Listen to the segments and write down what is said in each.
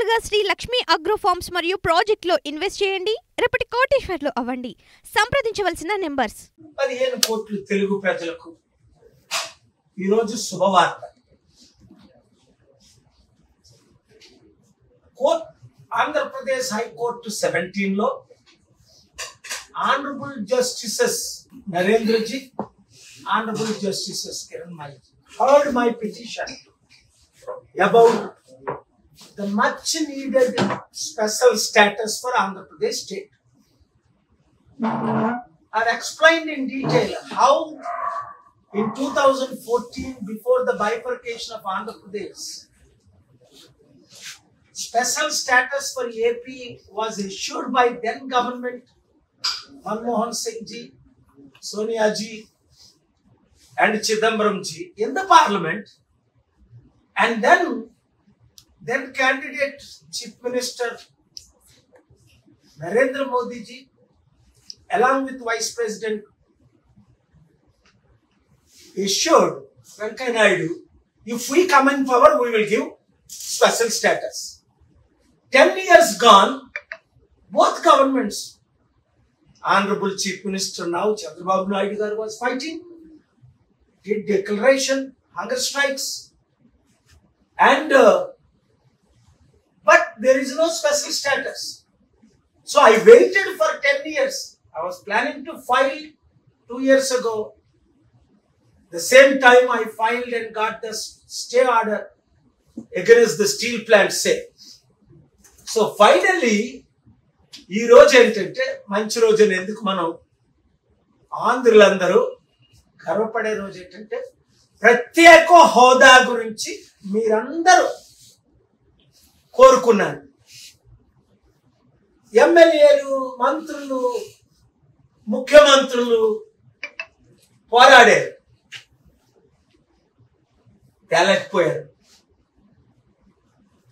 నేరుగా Shri Lakshmi agro forms మరియు project లో ఇన్వెస్ట్ చేయండి. రేపటి కోటీశ్వర్లు అవ్వండి. సంప్రదించవలసిన నెంబర్స్ 15 కోట్లు తెలుగు ప్రజలకు ఈ రోజు శుభవార్త. ఆంధ్రప్రదేశ్ హైకోర్టు 17 లో honourable justices Narendraji, honourable justices Kiran my heard my petition about the much needed special status for Andhra Pradesh state. I explained in detail how in 2014, before the bifurcation of Andhra Pradesh, special status for AP was issued by then government Manmohan Singh ji, Sonia ji and Chidambaram ji in the parliament, and then candidate Chief Minister Narendra Modi ji along with Vice President issued Venkaiah Naidu, if we come in power we will give special status. 10 years gone, both governments, Honorable Chief Minister now Chandrababu Naidu garu was fighting, did declaration, hunger strikes, and but there is no special status. So I waited for 10 years. I was planning to file 2 years ago. The same time I filed and got the stay order against the steel plant sale. So finally, ఈ రోజు ఏంటంటే మంచి రోజు ఎందుకు మనం ఆంధ్రులందరూ గర్వపడే రోజు ఏంటంటే ప్రత్యేక హోదా గురించి మీరందరూ కోరుకున్నారు. ఎమ్మెల్యేలు, మంత్రులు, ముఖ్యమంత్రులు పోరాడారు, తేలకపోయారు.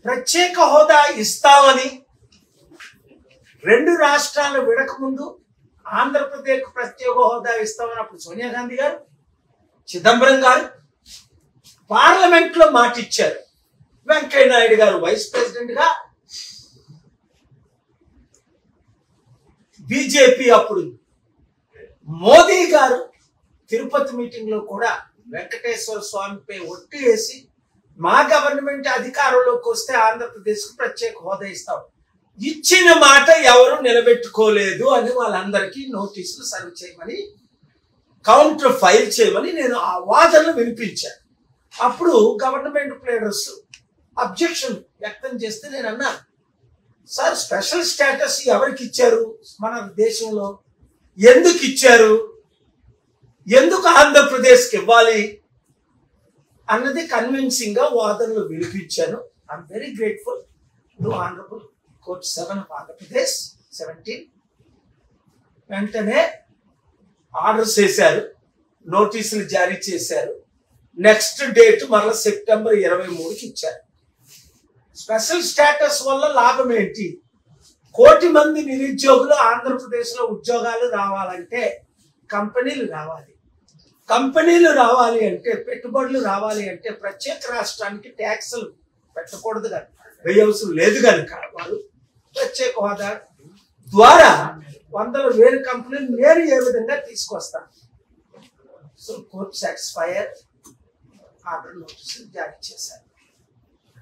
ప్రత్యేక హోదా ఇస్తామని 2 రాష్ట్రాలు విడకముందు ఆంధ్రప్రదేశ్ ప్రత్యేక హోదా ఇస్తామని అప్పుడు సోనియా గాంధీ గారు, చిదంబరం గారు పార్లమెంట్ లో మాట ఇచ్చారు. వెంకయ్య నాయుడు గారు వైస్ ప్రెసిడెంట్ గా, బీజేపీ అప్పుడు మోదీ గారు తిరుపతి మీటింగ్ లో కూడా వెంకటేశ్వర స్వామిపై ఒట్టు వేసి మా గవర్నమెంట్ అధికారంలోకి వస్తే ఆంధ్రప్రదేశ్ కు ప్రత్యేక హోదా ఇస్తాం, ఇచ్చిన మాట ఎవరు నిలబెట్టుకోలేదు అని వాళ్ళందరికీ నోటీసులు సర్వ్ చేయమని, కౌంటర్ ఫైల్ చేయమని నేను ఆ వాదనలు వినిపించాను. అప్పుడు గవర్నమెంట్ ప్లేడర్స్ అబ్జెక్షన్ వ్యక్తం చేస్తే నేను అన్నా, సార్ స్పెషల్ స్టేటస్ ఎవరికి ఇచ్చారు, మన దేశంలో ఎందుకు ఇచ్చారు, ఎందుకు ఆంధ్రప్రదేశ్కి ఇవ్వాలి అన్నది కన్విన్సింగ్ గా వాదనలు వినిపించాను. I'm very grateful to honourable court 7 of Andhra Pradesh 17. వెంటనే ఆర్డర్స్ చేశారు, నోటీసులు జారీ చేశారు. నెక్స్ట్ డేట్ మరలా సెప్టెంబర్ 23కి ఇచ్చారు. స్పెషల్ స్టేటస్ వల్ల లాభం ఏంటి? 1 కోటి మంది నిరుద్యోగులు ఆంధ్రప్రదేశ్ లో ఉద్యోగాలు రావాలంటే కంపెనీలు రావాలి. కంపెనీలు రావాలి అంటే, పెట్టుబడులు రావాలి అంటే ప్రత్యేక రాష్ట్రానికి ట్యాక్సులు పెట్టకూడదు కనుక, వేయవసరం లేదు కనుక వారు ప్రత్యేక హోదా ద్వారా 100,000 కంపెనీలు నేను ఏ విధంగా తీసుకొస్తాను. సో కోర్ట్ సాటిస్ఫైర్ ఆర్డర్ నోటీసులు జారీ చేశారు.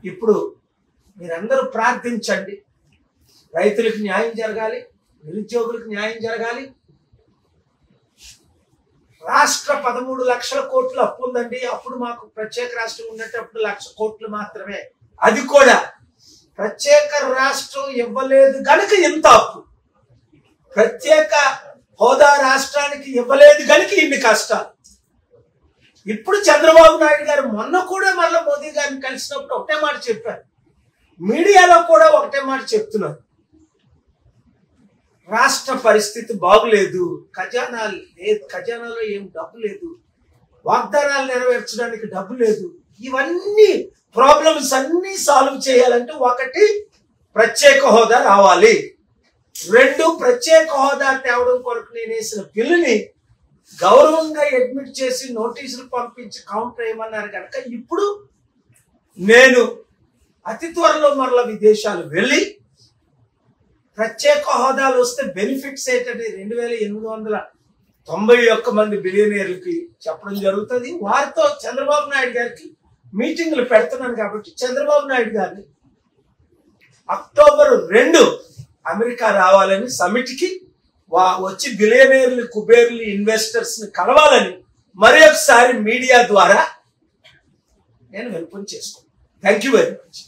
ఇప్పుడు మీరందరూ ప్రార్థించండి, రైతులకు న్యాయం జరగాలి, నిరుద్యోగులకు న్యాయం జరగాలి. రాష్ట్ర 13 లక్షల కోట్లు అప్పు ఉందండి. అప్పుడు మాకు ప్రత్యేక రాష్ట్రం ఉన్నప్పుడు 1,00,000 కోట్లు మాత్రమే, అది కూడా ప్రత్యేక రాష్ట్రం ఇవ్వలేదు కనుక ఇంత అప్పు, ప్రత్యేక హోదా రాష్ట్రానికి ఇవ్వలేదు కనుక ఇన్ని కష్టాలు. ఇప్పుడు చంద్రబాబు నాయుడు గారు మొన్న కూడా మళ్ళీ మోదీ గారిని కలిసినప్పుడు ఒకటే మాట చెప్పారు, మీడియాలో కూడా ఒకటే మాట చెప్తున్నారు, రాష్ట్ర పరిస్థితి బాగులేదు, ఖజానాలో ఏం డబ్బు లేదు, వాగ్దానాలు నెరవేర్చడానికి డబ్బు లేదు. ఇవన్నీ ప్రాబ్లమ్స్ అన్ని సాల్వ్ చేయాలంటే 1 ప్రత్యేక హోదా రావాలి, 2 ప్రత్యేక హోదా తేవడం కొరకు నేను వేసిన బిల్లుని గౌరవంగా అడ్మిట్ చేసి నోటీసులు పంపించి కౌంటర్ వేయమన్నారు కనుక ఇప్పుడు నేను అతి త్వరలో మరల విదేశాలు వెళ్ళి ప్రత్యేక హోదాలు వస్తే బెనిఫిట్స్ ఏంటంటే 2891 మంది బిలియనీర్లకి చెప్పడం జరుగుతుంది. వారితో చంద్రబాబు నాయుడు గారికి మీటింగ్లు పెడుతున్నాను కాబట్టి చంద్రబాబు నాయుడు గారిని అక్టోబర్ 2 అమెరికా రావాలని సమిట్కి వచ్చి బిలియనీర్లు, కుబేర్లు, ఇన్వెస్టర్స్ ని కలవాలని మరి ఒకసారి మీడియా ద్వారా నేను విన్నపం చేసుకున్నాను. Thank you very much.